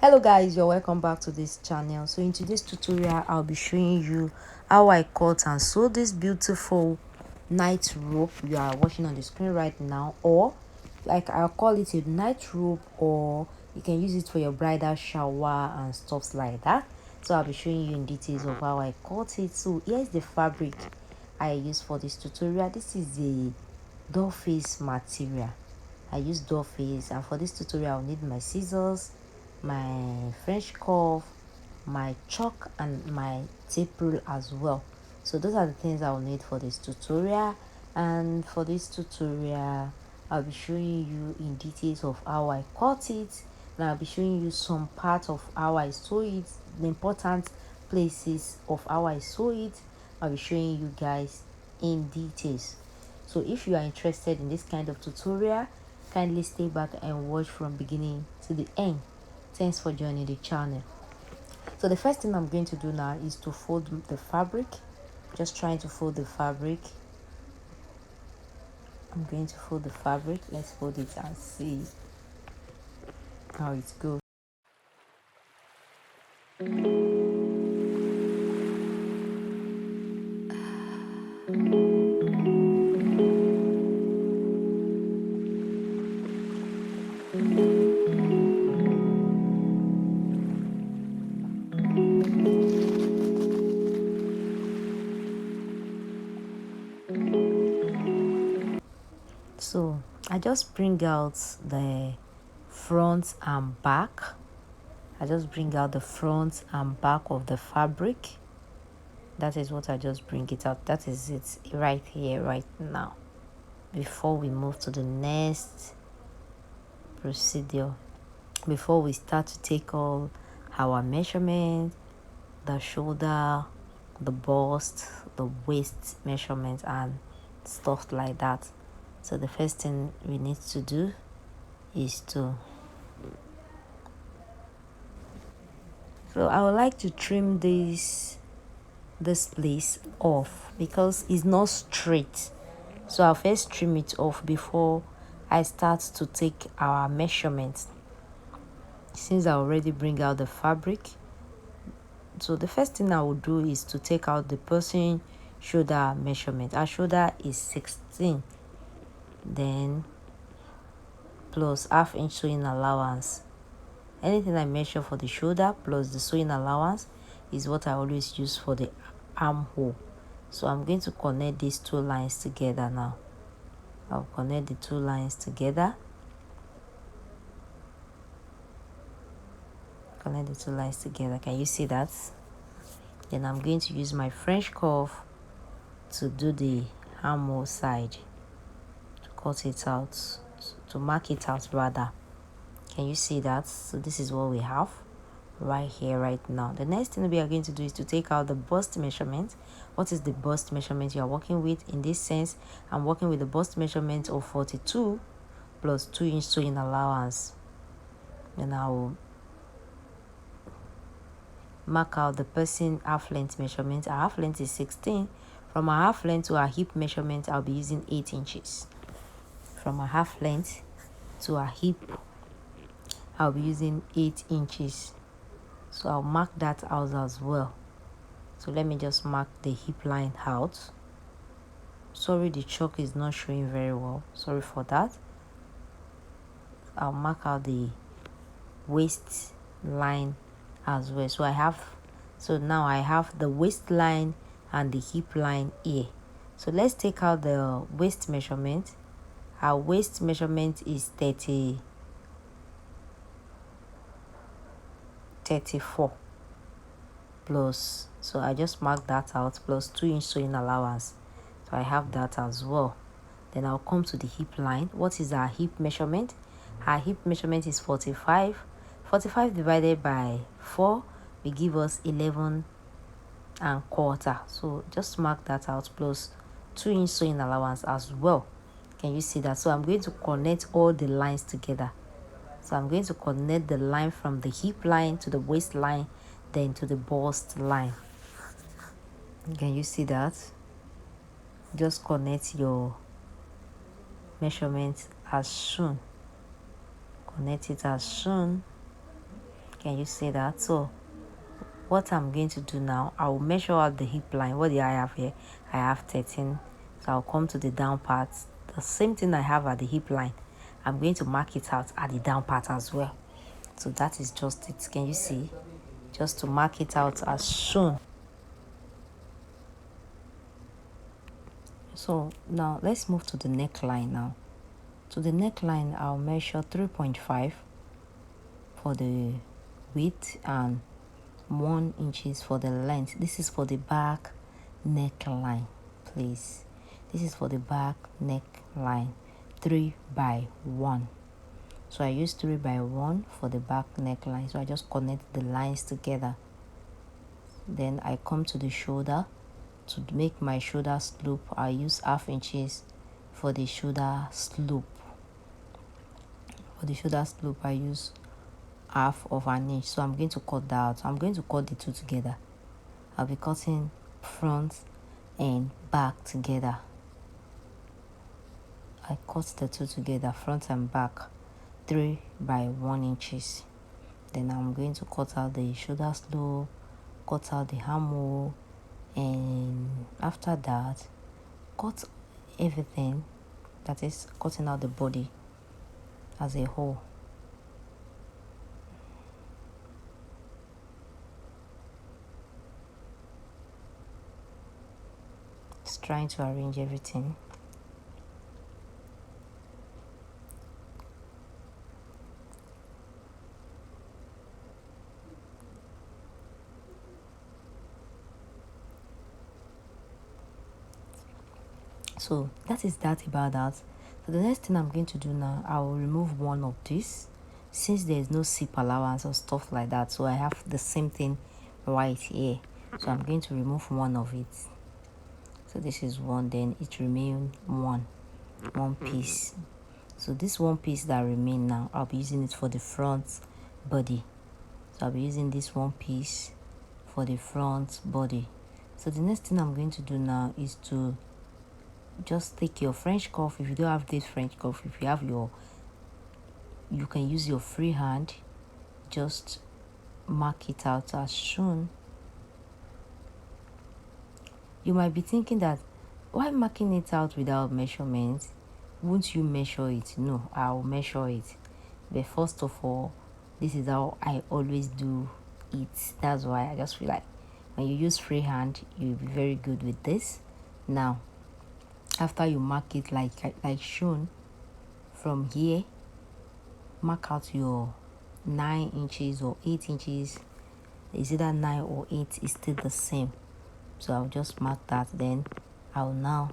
Hello guys, you're welcome back to this channel. So in today's tutorial I'll be showing you how I cut and sew this beautiful night robe you are watching on the screen right now, or like I'll call it a night robe, or you can use it for your bridal shower and stuff like that. So I'll be showing you in details of how I cut it. So here's the fabric I use for this tutorial. This is the doll face material. I use doll face, and for this tutorial I'll need my scissors, my French curve, my chalk, and my tape rule as well. So those are the things I'll need for this tutorial. And for this tutorial I'll be showing you in details of how I cut it, and I'll be showing you some part of how I sew it, the important places of how I sew it. I'll be showing you guys in details. So if you are interested in this kind of tutorial, kindly stay back and watch from beginning to the end. Thanks for joining the channel. So the first thing I'm going to do now is to fold the fabric. Just trying to fold the fabric. I'm going to fold the fabric. Let's fold it and see how it goes. So I just bring out the front and back. I just bring out the front and back of the fabric. That is what I just bring it out. That is it right here, right now. Before we move to the next procedure, before we start to take all our measurements, the shoulder, the bust, the waist measurement, and stuff like that. So the first thing we need to do is to, so I would like to trim this place off because it's not straight. So I'll first trim it off before I start to take our measurements. Since I already bring out the fabric, so the first thing I will do is to take out the person shoulder measurement. Our shoulder is 16, then plus half-inch sewing allowance. Anything I measure for the shoulder plus the sewing allowance is what I always use for the armhole. So I'm going to connect these two lines together now. I'll connect the two lines together. Connect the two lines together. Can you see that? Then I'm going to use my French curve to do the armhole side, to cut it out, to mark it out rather. Can you see that? So this is what we have right here, right now. The next thing we are going to do is to take out the bust measurement. What is the bust measurement you are working with? In this sense, I'm working with the bust measurement of 42 plus 2-inch sewing allowance. Then I will mark out the person half length measurement. Our half length is 16. From our half length to our hip measurement, I'll be using 8 inches. From our half length to our hip, I'll be using 8 inches. So I'll mark that out as well. So let me just mark the hip line out. Sorry, the chalk is not showing very well. Sorry for that. I'll mark out the waist line as well. So now I have the waistline and the hip line here. So let's take out the waist measurement. Our waist measurement is 34 plus, so I just mark that out, plus 2-inch sewing allowance. So I have that as well. Then I'll come to the hip line. What is our hip measurement? Our hip measurement is 45. 45 divided by 4 will give us 11 and quarter. So just mark that out, plus 2-inch sewing allowance as well. Can you see that? So I'm going to connect all the lines together. So I'm going to connect the line from the hip line to the waistline, then to the bust line. Can you see that? Just connect your measurement as soon. Connect it as soon Can you see that? So what I'm going to do now, I will measure out the hip line. What do I have here? I have 13. So I'll come to the down part. The same thing I have at the hip line, I'm going to mark it out at the down part as well. So that is just it. Can you see? Just to mark it out as shown. So now let's move to the neckline now. To the neckline, I'll measure 3.5 for the width and 1 inches for the length. This is for the back neckline, please. This is for the back neckline, 3 by 1. So I use 3 by 1 for the back neckline. So I just connect the lines together. Then I come to the shoulder. To make my shoulder slope, I use 1/2 inches for the shoulder slope. For the shoulder slope, I use 1/2 inch. So I'm going to cut that out. I'm going to cut the two together. I'll be cutting front and back together. I cut the two together, front and back, 3 by 1 inches. Then I'm going to cut out the shoulder slope, cut out the armhole, and after that, cut everything, that is cutting out the body as a whole. Just trying to arrange everything. So that is that about that. So the next thing I'm going to do now, I will remove one of this, since there is no zip allowance or stuff like that. So I have the same thing right here. So I'm going to remove one of it. So this is one, then it remains one piece. So this one piece that remain now, I'll be using it for the front body. So I'll be using this one piece for the front body. So the next thing I'm going to do now is to just take your French cuff. If you don't have this French cuff, if you have you can use your free hand. Just mark it out as shown. You might be thinking that, why marking it out without measurements? Won't you measure it? No, I'll measure it. But first of all, this is how I always do it. That's why I just feel like when you use free hand, you'll be very good with this. Now, after you mark it like shown, from here, mark out your 9 inches or 8 inches. Is either 9 or 8 is still the same. So I'll just mark that. Then I'll now,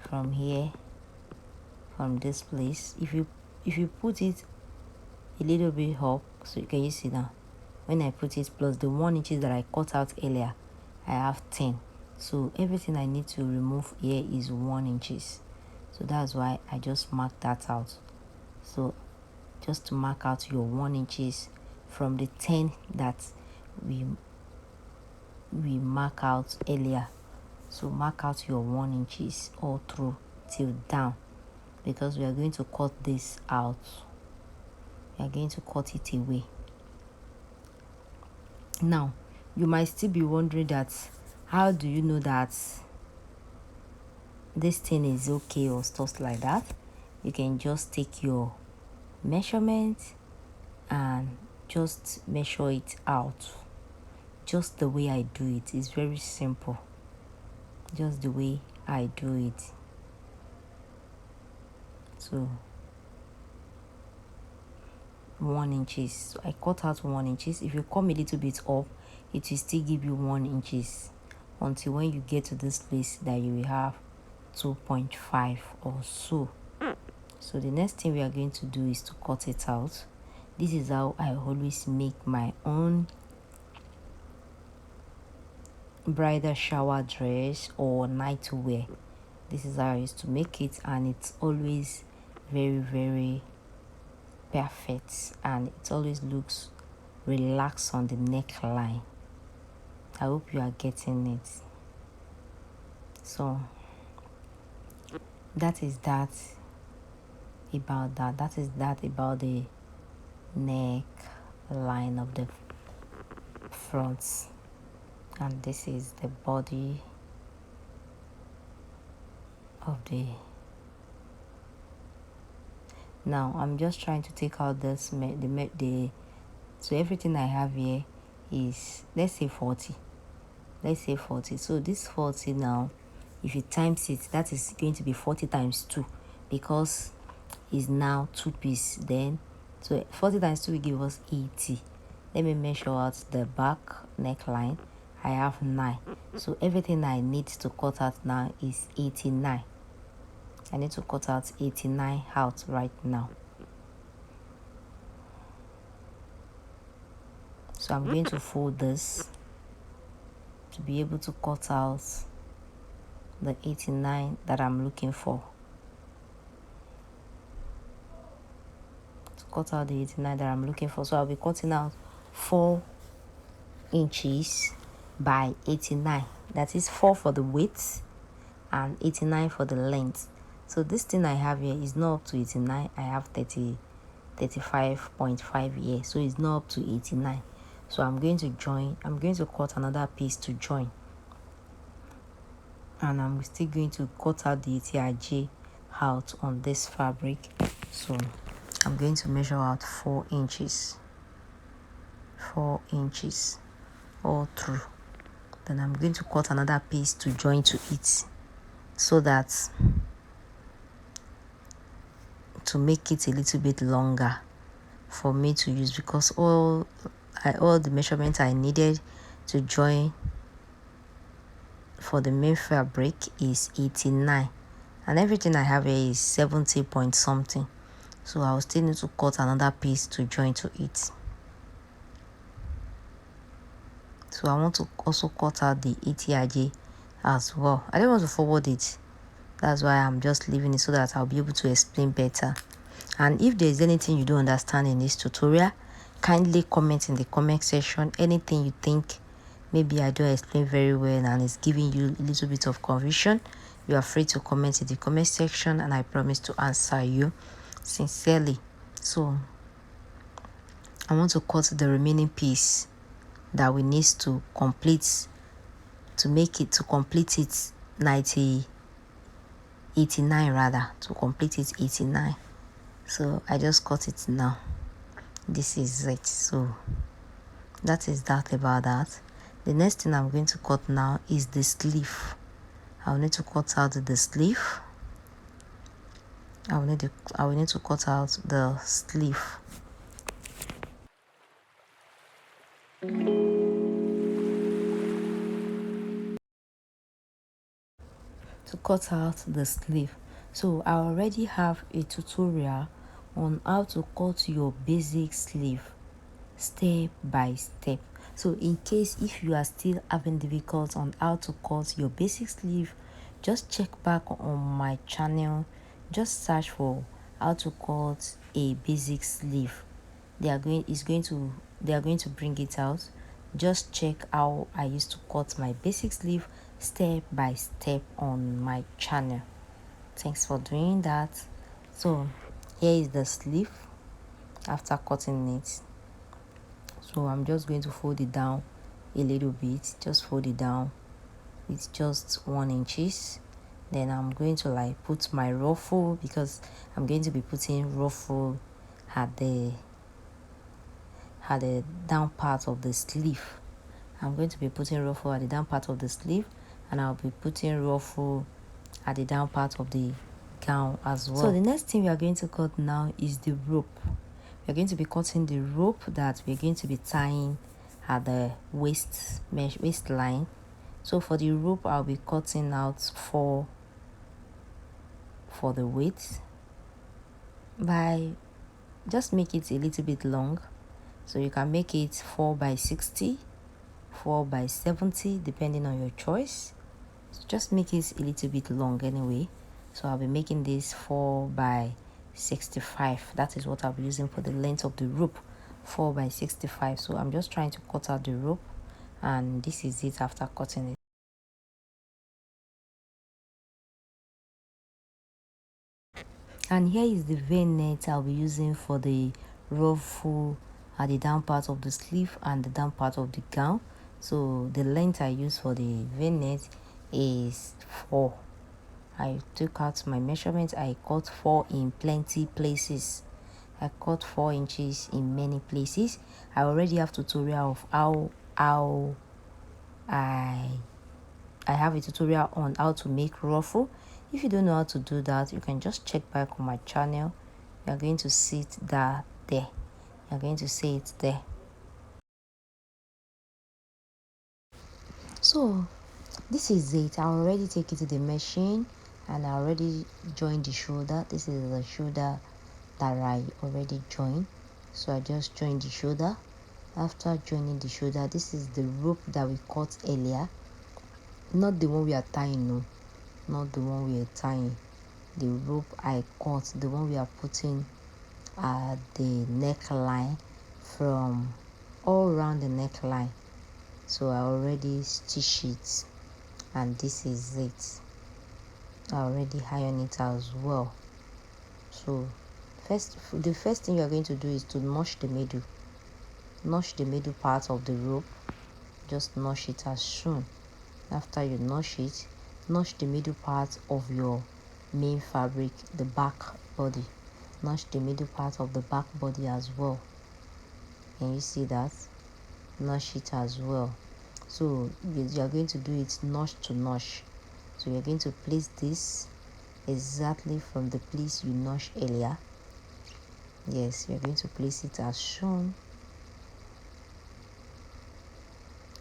from here, from this place, if you put it a little bit up, so can you see now, when I put it plus the 1 inches that I cut out earlier, I have 10. So everything I need to remove here is 1 inches. So that's why I just mark that out. So just to mark out your 1 inches from the 10 that we mark out earlier. So mark out your 1 inches all through till down, because we are going to cut this out. We are going to cut it away. Now, you might still be wondering that, how do you know that this thing is okay or stuff like that? You can just take your measurement and just measure it out, just the way I do it. It's very simple, just the way I do it. So 1 inches. So I cut out 1 inches. If you come a little bit up, it will still give you 1 inches until when you get to this place that you will have 2.5 or so. So the next thing we are going to do is to cut it out. This is how I always make my own bridal shower dress or nightwear. This is how I used to make it, and it's always very, very perfect, and it always looks relaxed on the neckline. I hope you are getting it. So that is that about that. That is that about the neck line of the front, and this is the body of the. Now I'm just trying to take out this the so everything I have here is, let's say 40. So this 40 now, if you times it, that is going to be 40 times 2, because is now 2 piece. Then so 40 times 2 will give us 80. Let me measure out the back neckline. I have 9, so everything I need to cut out now is 89. I need to cut out 89 out right now. So I'm going to fold this to be able to cut out the 89 that I'm looking for. To cut out the 89 that I'm looking for. So I'll be cutting out 4 inches by 89. That is 4 for the width and 89 for the length. So this thing I have here is not up to 89. I have 35.5 here, so it's not up to 89. So I'm going to cut another piece to join, and I'm still going to cut out the ATIJ out on this fabric. So I'm going to measure out 4 inches all through. Then I'm going to cut another piece to join to it, so that to make it a little bit longer for me to use, because all the measurements I needed to join for the main fabric is 89, and everything I have here is 70 point something. So I'll still need to cut another piece to join to it. So I want to also cut out the ATIJ as well. I don't want to forward it, that's why I'm just leaving it, so that I'll be able to explain better. And if there's anything you don't understand in this tutorial, kindly comment in the comment section. Anything you think maybe I don't explain very well and it's giving you a little bit of confusion, you are free to comment in the comment section, and I promise to answer you sincerely. So I want to cut the remaining piece that we need to complete it 89 rather, to complete it 89. So I just cut it now. This is it. So that is that about that. The next thing I'm going to cut now is the sleeve. I'll need to cut out the sleeve. I will need to cut out the sleeve. To cut out the sleeve. So I already have a tutorial on how to cut your basic sleeve step by step. So in case if you are still having difficulty on how to cut your basic sleeve, just check back on my channel. Just search for how to cut a basic sleeve. They are going to bring it out. Just check how I used to cut my basic sleeve step by step on my channel. Thanks for doing that. So here is the sleeve after cutting it. So I'm just going to fold it down a little bit. Just fold it down with just 1 inches. Then I'm going to put my ruffle, because I'm going to be putting ruffle at the down part of the sleeve. I'm going to be putting ruffle at the down part of the sleeve, and I'll be putting ruffle at the down part of the gown as well. So the next thing we are going to cut now is the rope. We're going to be cutting the rope that we're going to be tying at the waistline. So for the rope, I'll be cutting out 4 for the width. Just make it a little bit long, so you can make it 4 by 60, 4 by 70, depending on your choice. So just make it a little bit long anyway. So I'll be making this 4 by 65. That is what I'll be using for the length of the rope, 4 by 65. So I'm just trying to cut out the rope, and this is it after cutting it. And here is the V-net I'll be using for the ruffle at the down part of the sleeve and the down part of the gown. So the length I use for the v-neck is 4. I took out my measurements. I cut 4 in plenty places. I cut 4 inches in many places. I already have tutorial of how I have a tutorial on how to make ruffle. If you don't know how to do that, you can just check back on my channel. You're going to see it there. You're going to see it there. So this is it. I already take it to the machine and I already joined the shoulder. This is the shoulder that I already joined. So I just joined the shoulder. After joining the shoulder, this is the rope that we cut earlier. Not the one we are tying, no. Not the one we are tying. The rope I cut, the one we are putting at the neckline from all around the neckline. So I already stitched it and this is it. I already iron it as well. So the first thing you are going to do is to notch the middle part of the rope. Just notch it as shown. After you notch it, notch the middle part of your main fabric, the back body. Notch the middle part of the back body as well. Can you see that? Notch it as well. So you are going to do it notch to notch. So you're going to place this exactly from the place you notched earlier. Yes, you're going to place it as shown.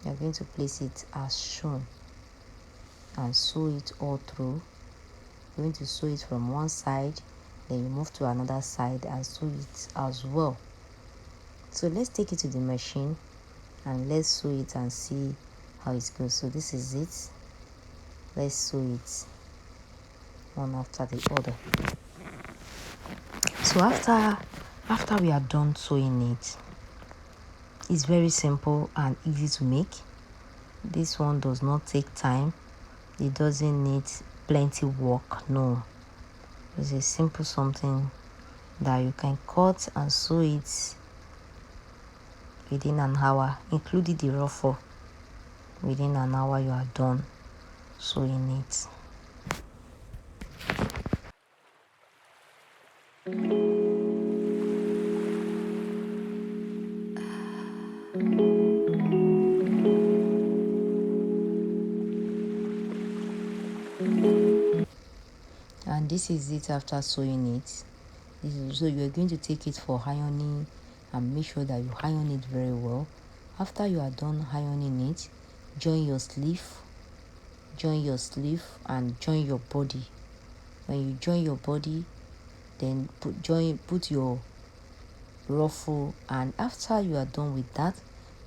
You're going to place it as shown and sew it all through. You're going to sew it from one side, then you move to another side and sew it as well. So let's take it to the machine and let's sew it and see how it goes. So this is it. Let's sew it one after the other. So after we are done sewing it, it's very simple and easy to make. This one does not take time. It doesn't need plenty work. No, it's a simple something that you can cut and sew it within an hour, including the ruffle. Within an hour you are done sewing it. And this is it after sewing it. So you are going to take it for ironing and make sure that you iron it very well. After you are done ironing it, join your sleeve and join your body. When you join your body, then put your ruffle, and after you are done with that,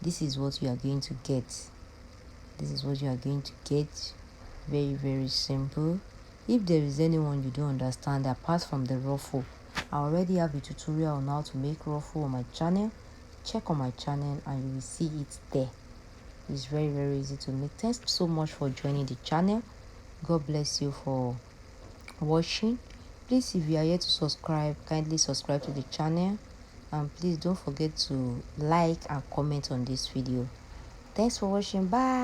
this is what you are going to get. This is what you are going to get. Very, very simple. If there is anyone you don't understand apart from the ruffle, I already have a tutorial on how to make ruffle on my channel. Check on my channel and you will see it there. It's very, very easy to make. Thanks so much for joining the channel. God bless you for watching. Please, if you are yet to subscribe, kindly subscribe to the channel, and please don't forget to like and comment on this video. Thanks for watching. Bye.